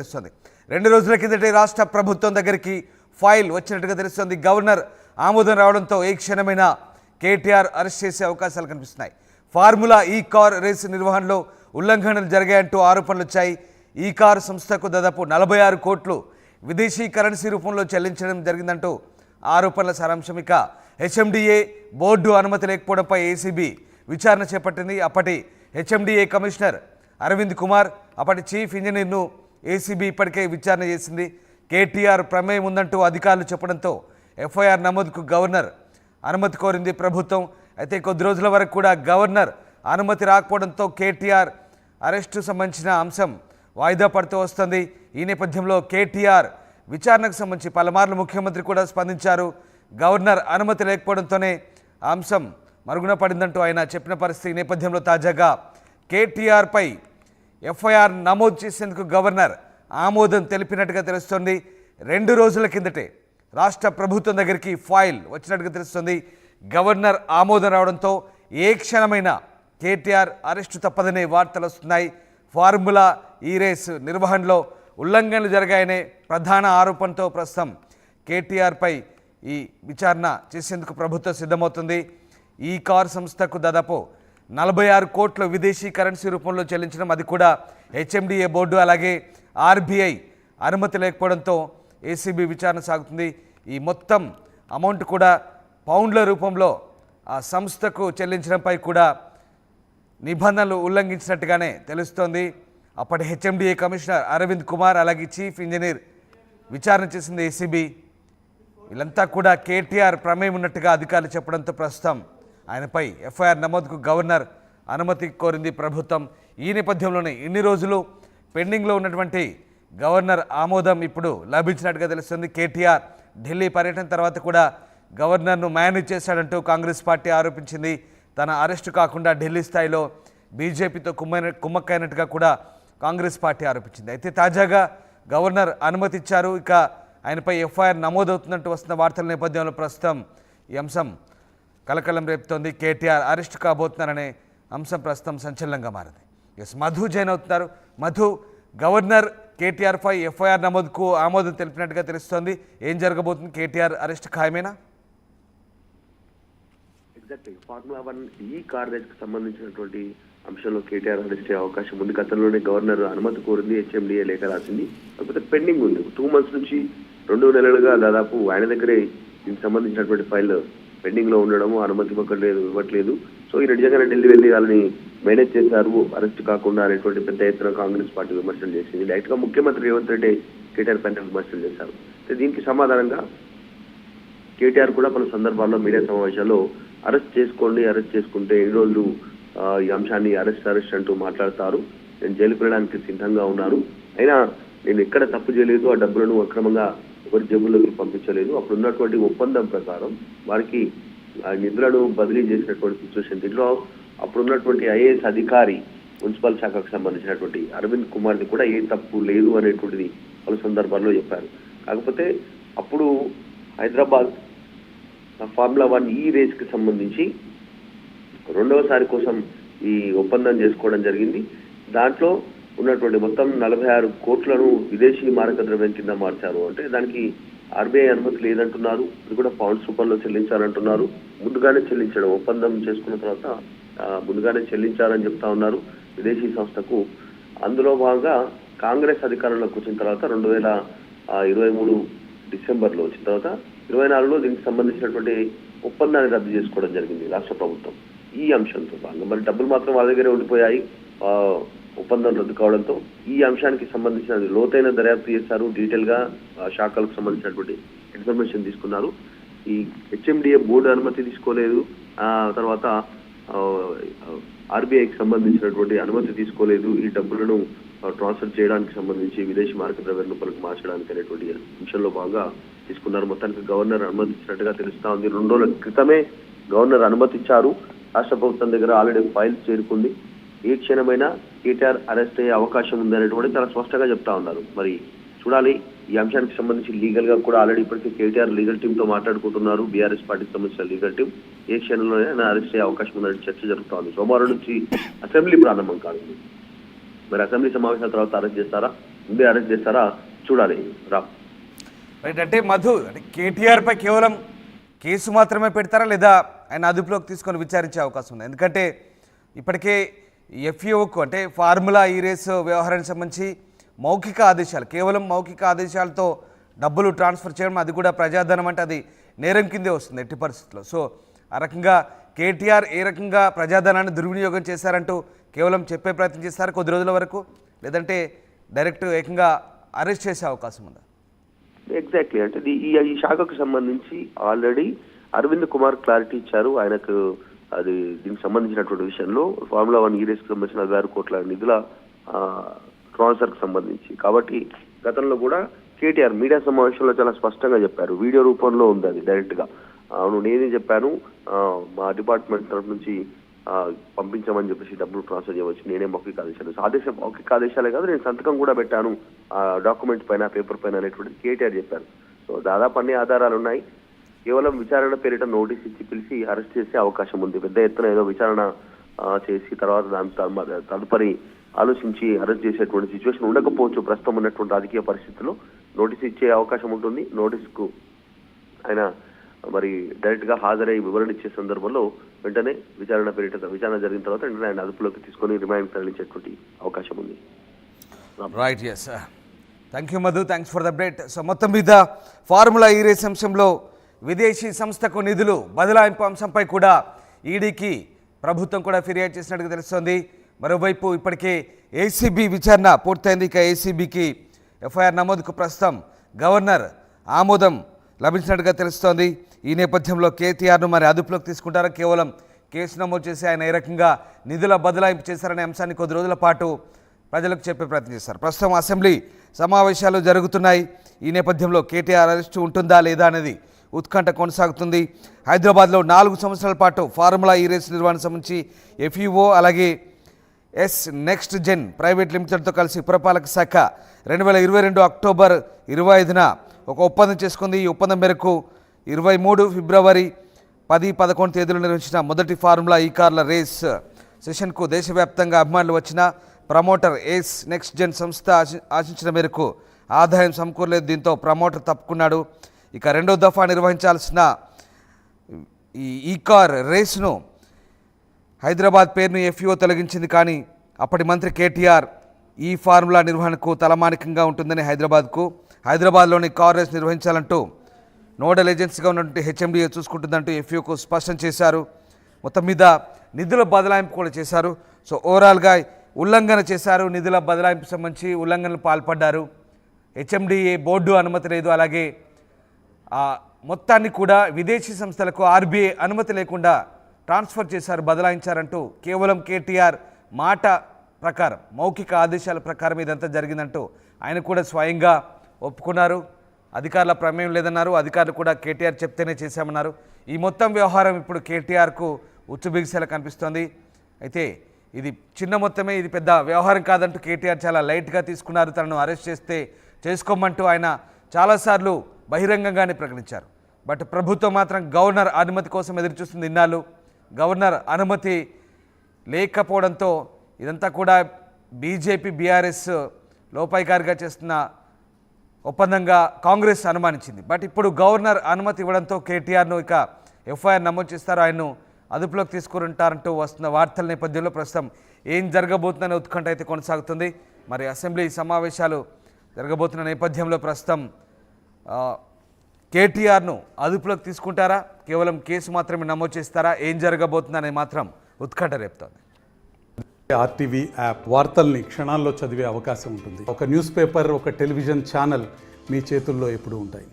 తెలుస్తుంది. 2 రోజుల కిందటే రాష్ట్ర ప్రభుత్వం దగ్గరికి ఫైల్ వచ్చినట్టుగా తెలుస్తుంది. గవర్నర్ ఆమోదం రావడంతో ఏ క్షణమైనా కేటీఆర్ అరెస్ట్ చేసే అవకాశాలు కనిపిస్తున్నాయి. ఫార్ములా ఈ కార్ రేసు నిర్వహణలో ఉల్లంఘనలు జరిగాయంటూ ఆరోపణలు వచ్చాయి. ఈ కార్ సంస్థకు దాదాపు 46 కోట్లు విదేశీ కరెన్సీ రూపంలో చెల్లించడం జరిగిందంటూ ఆరోపణల సారాంశం. ఇక హెచ్ఎండిఏ బోర్డు అనుమతి లేకపోవడంపై ఏసీబీ విచారణ చేపట్టింది. అప్పటి హెచ్ఎండిఏ కమిషనర్ అరవింద్ కుమార్, అప్పటి చీఫ్ ఇంజనీర్ను ఏసీబీ ఇప్పటికే విచారణ చేసింది. కేటీఆర్ ప్రమేయం ఉందంటూ అధికారులు చెప్పడంతో ఎఫ్ఐఆర్ నమోదుకు గవర్నర్ అనుమతి కోరింది ప్రభుత్వం. అయితే కొద్ది రోజుల వరకు కూడా గవర్నర్ అనుమతి రాకపోవడంతో కేటీఆర్ అరెస్టు సంబంధించిన అంశం వాయిదా పడుతూ వస్తుంది. ఈ నేపథ్యంలో కేటీఆర్ విచారణకు సంబంధించి పలుమార్లు ముఖ్యమంత్రి కూడా స్పందించారు. గవర్నర్ అనుమతి లేకపోవడంతోనే అంశం మరుగున పడిందంటూ ఆయన చెప్పిన పరిస్థితి. ఈ నేపథ్యంలో తాజాగా కేటీఆర్పై ఎఫ్ఐఆర్ నమోదు చేసేందుకు గవర్నర్ ఆమోదం తెలిపినట్టుగా తెలుస్తోంది. 2 రోజుల కిందటే రాష్ట్ర ప్రభుత్వం దగ్గరికి ఫైల్ వచ్చినట్టుగా తెలుస్తుంది. గవర్నర్ ఆమోదం రావడంతో ఏ క్షణమైనా కేటీఆర్ అరెస్టు తప్పదనే వార్తలు వస్తున్నాయి. ఫార్ములా ఈ రేసు నిర్వహణలో ఉల్లంఘనలు జరిగాయనే ప్రధాన ఆరోపణతో ప్రస్తుతం కేటీఆర్పై ఈ విచారణ చేసేందుకు ప్రభుత్వం సిద్ధమవుతుంది. ఈ కార్ సంస్థకు దాదాపు 46 కోట్ల విదేశీ కరెన్సీ రూపంలో చెల్లించడం, అది కూడా హెచ్ఎండిఏ బోర్డు అలాగే ఆర్బీఐ అనుమతి లేకపోవడంతో ఏసీబీ విచారణ సాగుతుంది. ఈ మొత్తం అమౌంట్ కూడా పౌండ్ల రూపంలో ఆ సంస్థకు చెల్లించడంపై కూడా నిబంధనలు ఉల్లంఘించినట్టుగానే తెలుస్తోంది. అప్పటి హెచ్ఎండిఏ కమిషనర్ అరవింద్ కుమార్ అలాగే చీఫ్ ఇంజనీర్ విచారణ చేసింది ఏసీబీ. వీళ్ళంతా కూడా కేటీఆర్ ప్రమేయం ఉన్నట్టుగా అధికారులు చెప్పడంతో ప్రస్తుతం ఆయనపై ఎఫ్ఐఆర్ నమోదుకు గవర్నర్ అనుమతి కోరింది ప్రభుత్వం. ఈ నేపథ్యంలోనే ఇన్ని రోజులు పెండింగ్లో ఉన్నటువంటి గవర్నర్ ఆమోదం ఇప్పుడు లభించినట్టుగా తెలుస్తుంది. కేటీఆర్ ఢిల్లీ పర్యటన తర్వాత కూడా గవర్నర్ను మేనేజ్ చేశాడంటూ కాంగ్రెస్ పార్టీ ఆరోపించింది. తన అరెస్టు కాకుండా ఢిల్లీ స్థాయిలో బీజేపీతో కుమ్మక్కైనట్టుగా కూడా కాంగ్రెస్ పార్టీ ఆరోపించింది. అయితే తాజాగా గవర్నర్ అనుమతి ఇచ్చారు. ఇక ఆయనపై ఎఫ్ఐఆర్ నమోదవుతున్నట్టు వస్తున్న వార్తల నేపథ్యంలో ప్రస్తుతం ఈ అంశం కలకలం రేపుతోంది. కేటీఆర్ అరెస్ట్ కాబోతున్నారనే అంశం ప్రస్తుతం సంచలనంగా మారింది. మధు జైన్ అవుతున్నారు. మధు, గవర్నర్ కేటీఆర్పై ఎఫ్ఐఆర్ నమోదుకు ఆమోదం తెలిపినట్టుగా తెలుస్తోంది. ఏం జరగబోతుంది? కేటీఆర్ అరెస్ట్ ఖాయమేనా? ఎగ్జాక్ట్లీ ఫార్ములా 1 ఈ కార్ రేస్ కి సంబంధించినటువంటి అంశంలో కేటీఆర్ అరెస్ట్ అయ్యే అవకాశం ఉంది. గతంలోనే గవర్నర్ అనుమతి కోరింది, హెచ్ఎండిఏ లేఖ రాసింది. కాకపోతే పెండింగ్ ఉంది. 2 months నుంచి 2 నెలలుగా దాదాపు ఆయన దగ్గరే దీనికి సంబంధించినటువంటి ఫైల్ పెండింగ్ లో ఉండడము, అనుమతి ఇవ్వట్లేదు. సో ఈ నిజంగానే ఢిల్లీ వెళ్ళి వాళ్ళని మేనేజ్ చేశారు అరెస్ట్ కాకుండా అనేటువంటి పెద్ద ఎత్తున కాంగ్రెస్ పార్టీ విమర్శలు చేసింది. డైరెక్ట్ గా ముఖ్యమంత్రి రేవంత్ రెడ్డి కేటీఆర్ పైన విమర్శలు చేశారు. దీనికి సమాధానంగా కేటీఆర్ కూడా పలు సందర్భాల్లో మీడియా సమావేశాల్లో అరెస్ట్ చేసుకుంటే ఎన్ని రోజులు ఈ అంశాన్ని అరెస్ట్ అంటూ మాట్లాడతారు. నేను జైలుకు వెళ్ళడానికి సిద్ధంగా ఉన్నారు, అయినా నేను ఎక్కడ తప్పు చేయలేదు, ఆ డబ్బులను అక్రమంగా ఎవరి జేబుల్లోకి పంపించలేదు. అప్పుడు ఉన్నటువంటి ఒప్పందం ప్రకారం వారికి నిధులను బదిలీ చేసినటువంటి సిచ్యువేషన్. దీంట్లో అప్పుడున్నటువంటి ఐఏఎస్ అధికారి మున్సిపల్ శాఖకు సంబంధించినటువంటి అరవింద్ కుమార్ది కూడా ఏ తప్పు లేదు అనేటువంటిది పలు సందర్భాల్లో చెప్పారు. కాకపోతే అప్పుడు హైదరాబాద్ ఫార్ములా 1 ఈ రేస్ కి సంబంధించి 2వసారి కోసం ఈ ఒప్పందం చేసుకోవడం జరిగింది. దాంట్లో ఉన్నటువంటి మొత్తం 46 కోట్లను విదేశీ మారక ద్రవ్యం కింద మార్చారు. అంటే దానికి ఆర్బీఐ అనుమతి లేదంటున్నారు. ఇది కూడా పౌండ్స్ రూపంలో చెల్లించాలంటున్నారు. ముందుగానే చెల్లించడం, ఒప్పందం చేసుకున్న తర్వాత ముందుగానే చెల్లించాలని చెప్తా ఉన్నారు విదేశీ సంస్థకు. అందులో భాగంగా కాంగ్రెస్ అధికారంలోకి వచ్చిన తర్వాత 2023 డిసెంబర్లో వచ్చిన తర్వాత 24లో దీనికి సంబంధించినటువంటి ఒప్పందాన్ని రద్దు చేసుకోవడం జరిగింది రాష్ట్ర ప్రభుత్వం. ఈ అంశంతో భాగంగా మరి డబ్బులు మాత్రం వాళ్ళ దగ్గరే ఉండిపోయాయి. ఒప్పందం రద్దు కావడంతో ఈ అంశానికి సంబంధించిన లోతైన దర్యాప్తు చేశారు. డీటెయిల్ గా శాఖలకు సంబంధించినటువంటి ఇన్ఫర్మేషన్ తీసుకున్నారు. ఈ హెచ్ఎండిఏ బోర్డు అనుమతి తీసుకోలేదు, తర్వాత ఆర్బీఐకి సంబంధించినటువంటి అనుమతి తీసుకోలేదు. ఈ డబ్బులను ట్రాన్స్ఫర్ చేయడానికి సంబంధించి విదేశీ మార్క ద్రవ్య రూపాయలకు మార్చడానికి అనేటువంటి అంశంలో భాగంగా తీసుకున్నారు. మొత్తానికి గవర్నర్ అనుమతించినట్టుగా తెలుస్తా ఉంది. 2 రోజుల క్రితమే గవర్నర్ అనుమతిచ్చారు. రాష్ట్ర ప్రభుత్వం దగ్గర ఆల్రెడీ ఫైల్ చేరుకుంది. ఏ క్షణమైనా కేటీఆర్ అరెస్ట్ అయ్యే అవకాశం ఉందనేటువంటి చాలా స్పష్టంగా చెప్తా ఉన్నారు. మరి చూడాలి. ఈ అంశానికి సంబంధించి లీగల్ గా కూడా ఆల్రెడీ ఇప్పటికే కేటీఆర్ లీగల్ టీమ్ తో మాట్లాడుకుంటున్నారు. బీఆర్ఎస్ పార్టీకి సంబంధించిన లీగల్ టీం ఏ క్షణంలోనే అరెస్ట్ అయ్యే అవకాశం ఉందనే చర్చ జరుగుతా ఉంది. సోమవారం నుంచి అసెంబ్లీ ప్రారంభం కానుంది. మరి అసెంబ్లీ సమావేశాల తర్వాత అరెస్ట్ చేస్తారా, ముందే అరెస్ట్ చేస్తారా చూడాలి. రైట్, అంటే మధు, అంటే కేటీఆర్ పై కేవలం కేసు మాత్రమే పెడతారా లేదా ఆయన అదుపులోకి తీసుకొని విచారించే అవకాశం ఉంది? ఎందుకంటే ఇప్పటికే ఎఫ్ఈఓకు అంటే ఫార్ములా ఈ రేసు వ్యవహారానికి సంబంధించి మౌఖిక ఆదేశాలు, కేవలం మౌఖిక ఆదేశాలతో డబ్బులు ట్రాన్స్ఫర్ చేయడం, అది కూడా ప్రజాధనం అంటే అది నేరం కిందే వస్తుంది ఎట్టి పరిస్థితుల్లో. సో ఆ రకంగా కేటీఆర్ ఏ రకంగా ప్రజాధనాన్ని దుర్వినియోగం చేశారంటూ కేవలం చెప్పే ప్రయత్నం చేస్తారు కొద్ది రోజుల వరకు, లేదంటే డైరెక్ట్ ఏకంగా అరెస్ట్ చేసే అవకాశం ఉందా? ఎగ్జాక్ట్లీ, అంటే ఈ శాఖకు సంబంధించి ఆల్రెడీ అరవింద్ కుమార్ క్లారిటీ ఇచ్చారు. ఆయనకు అది దీనికి సంబంధించినటువంటి విషయంలో ఫార్ములా 1 ఈ రేసుకు సంబంధించిన 16 కోట్ల నిధుల ట్రాన్స్ఫర్ కు సంబంధించి. కాబట్టి గతంలో కూడా కేటీఆర్ మీడియా సమావేశంలో చాలా స్పష్టంగా చెప్పారు, వీడియో రూపంలో ఉంది అది డైరెక్ట్ గా. అవును, నేనే చెప్పాను, మా డిపార్ట్మెంట్ తరఫు నుంచి పంపించమని చెప్పేసి డబ్బులు ట్రాన్స్ఫర్ చేయవచ్చు, నేనే మౌఖిక ఆదేశాలు మౌఖిక ఆదేశాలే కాదు, నేను సంతకం కూడా పెట్టాను ఆ డాక్యుమెంట్ పైన, పేపర్ పైన అనేటువంటి కేటీఆర్ చెప్పారు. సో దాదాపు అన్ని ఆధారాలు ఉన్నాయి. కేవలం విచారణ పేరిట నోటీస్ ఇచ్చి పిలిచి అరెస్ట్ చేసే అవకాశం ఉంది. పెద్ద ఎత్తున ఏదో విచారణ చేసి తర్వాత దాని తదుపరి ఆలోచించి అరెస్ట్ చేసేటువంటి సిచ్యువేషన్ ఉండకపోవచ్చు. ప్రస్తుతం ఉన్నటువంటి రాజకీయ పరిస్థితుల్లో నోటీస్ ఇచ్చే అవకాశం ఉంటుంది. నోటీస్కు ఆయన మరి డైరెక్ట్ గా హాజరై వివరణ ఇచ్చే సందర్భంలో వెంటనే విచారణ జరిగిన తర్వాత వెంటనే ఆయన అదుపులోకి తీసుకొని రిమాండ్ తరలించేటువంటి అవకాశం ఉంది. Right, yes, thank you Madhu, thanks for the update. So మొత్తం మీద ఫార్ములా ఈ రేస్ అంశంలో విదేశీ సంస్థకు నిధులు బదలాయింపు అంశంపై కూడా ఈడీకి ప్రభుత్వం కూడా ఫిర్యాదు చేసినట్టుగా తెలుస్తోంది. మరోవైపు ఇప్పటికే ఏసీబీ విచారణ పూర్తయింది. ఇక ఏసీబీకి ఎఫ్ఐఆర్ నమోదుకు ప్రస్తుతం గవర్నర్ ఆమోదం లభించినట్టుగా తెలుస్తోంది. ఈ నేపథ్యంలో కేటీఆర్ను మరి అదుపులోకి తీసుకుంటారా, కేవలం కేసు నమోదు చేసి ఆయన ఏ రకంగా నిధుల బదలాయింపు చేశారనే అంశాన్ని కొద్ది రోజుల పాటు ప్రజలకు చెప్పే ప్రయత్నం చేస్తారు. ప్రస్తుతం అసెంబ్లీ సమావేశాలు జరుగుతున్నాయి. ఈ నేపథ్యంలో కేటీఆర్ అరెస్టు ఉంటుందా లేదా అనేది ఉత్కంఠ కొనసాగుతుంది. హైదరాబాద్లో 4 సంవత్సరాల పాటు ఫార్ములా ఈ రేస్ నిర్వహణకు సంబంధించి ఎఫ్ఈఓ అలాగే ఎస్ నెక్స్ట్ జెన్ ప్రైవేట్ లిమిటెడ్తో కలిసి పురపాలక శాఖ 2022 అక్టోబర్ 25న ఒక ఒప్పందం చేసుకుంది. ఈ ఒప్పందం మేరకు 23 ఫిబ్రవరి 10-11 తేదీలు నిర్వహించిన మొదటి ఫార్ములా ఈ కార్ల రేస్ సెషన్కు దేశవ్యాప్తంగా అభిమానులు వచ్చిన ప్రమోటర్ ఎస్ నెక్స్ట్ జెన్ సంస్థ ఆశించిన మేరకు ఆదాయం సమకూరలేదు. దీంతో ప్రమోటర్ తప్పుకున్నాడు. ఇక రెండో దఫా నిర్వహించాల్సిన ఈ కార్ రేసును హైదరాబాద్ పేరును ఎఫ్ఈఓ తొలగించింది. కానీ అప్పటి మంత్రి కేటీఆర్ ఈ ఫార్ములా నిర్వహణకు తలమానికంగా ఉంటుందని హైదరాబాద్లోని కార్ రేస్ నిర్వహించాలంటూ నోడల్ ఏజెన్సీగా ఉన్నటువంటి హెచ్ఎండిఏ చూసుకుంటుందంటూ ఎఫ్ఈఓకు స్పష్టం చేశారు. మొత్తం మీద నిధుల బదలాయింపు కూడా చేశారు. సో ఓవరాల్గా ఉల్లంఘన చేశారు, నిధుల బదలాయింపు సంబంధించి ఉల్లంఘనలు పాల్పడ్డారు. హెచ్ఎండిఏ బోర్డు అనుమతి లేదు, అలాగే మొత్తాన్ని కూడా విదేశీ సంస్థలకు ఆర్బీఐ అనుమతి లేకుండా ట్రాన్స్ఫర్ చేశారు, బదలాయించారంటూ కేవలం కేటీఆర్ మాట ప్రకారం మౌఖిక ఆదేశాల ప్రకారం ఇదంతా జరిగిందంటూ ఆయన కూడా స్వయంగా ఒప్పుకున్నారు. అధికారుల ప్రమేయం లేదన్నారు. అధికారులు కూడా కేటీఆర్ చెప్తేనే చేశామన్నారు. ఈ మొత్తం వ్యవహారం ఇప్పుడు కేటీఆర్కు ఉచ్చుబిగిసేలా కనిపిస్తోంది. అయితే ఇది చిన్న మొత్తమే, ఇది పెద్ద వ్యవహారం కాదంటూ కేటీఆర్ చాలా లైట్గా తీసుకున్నారు. తనను అరెస్ట్ చేస్తే చేసుకోమంటూ ఆయన చాలాసార్లు బహిరంగంగానే ప్రకటించారు. బట్ ప్రభుత్వం మాత్రం గవర్నర్ అనుమతి కోసం ఎదురుచూస్తుంది ఇన్నాళ్ళు. గవర్నర్ అనుమతి లేకపోవడంతో ఇదంతా కూడా బీజేపీ బీఆర్ఎస్ లోపాయికారిగా చేస్తున్న ఒప్పందంగా కాంగ్రెస్ అనుమానించింది. బట్ ఇప్పుడు గవర్నర్ అనుమతి ఇవ్వడంతో కేటీఆర్ను ఇక ఎఫ్ఐఆర్ నమోదు చేస్తారు, ఆయన్ను అదుపులోకి తీసుకుంటారంటూ వస్తున్న వార్తల నేపథ్యంలో ప్రస్తుతం ఏం జరగబోతుందనే ఉత్కంఠ అయితే కొనసాగుతుంది. మరి అసెంబ్లీ సమావేశాలు జరగబోతున్న నేపథ్యంలో ప్రస్తుతం కేటీఆర్ను అదుపులోకి తీసుకుంటారా, కేవలం కేసు మాత్రమే నమోదు చేస్తారా, ఏం జరగబోతుందనే మాత్రం ఉత్కంఠ రేపుతోంది. ఆర్టీవీ యాప్ వార్తల్ని క్షణాల్లో చదివే అవకాశం ఉంటుంది. ఒక న్యూస్ పేపర్, ఒక టెలివిజన్ ఛానల్ మీ చేతుల్లో ఎప్పుడూ ఉంటాయి.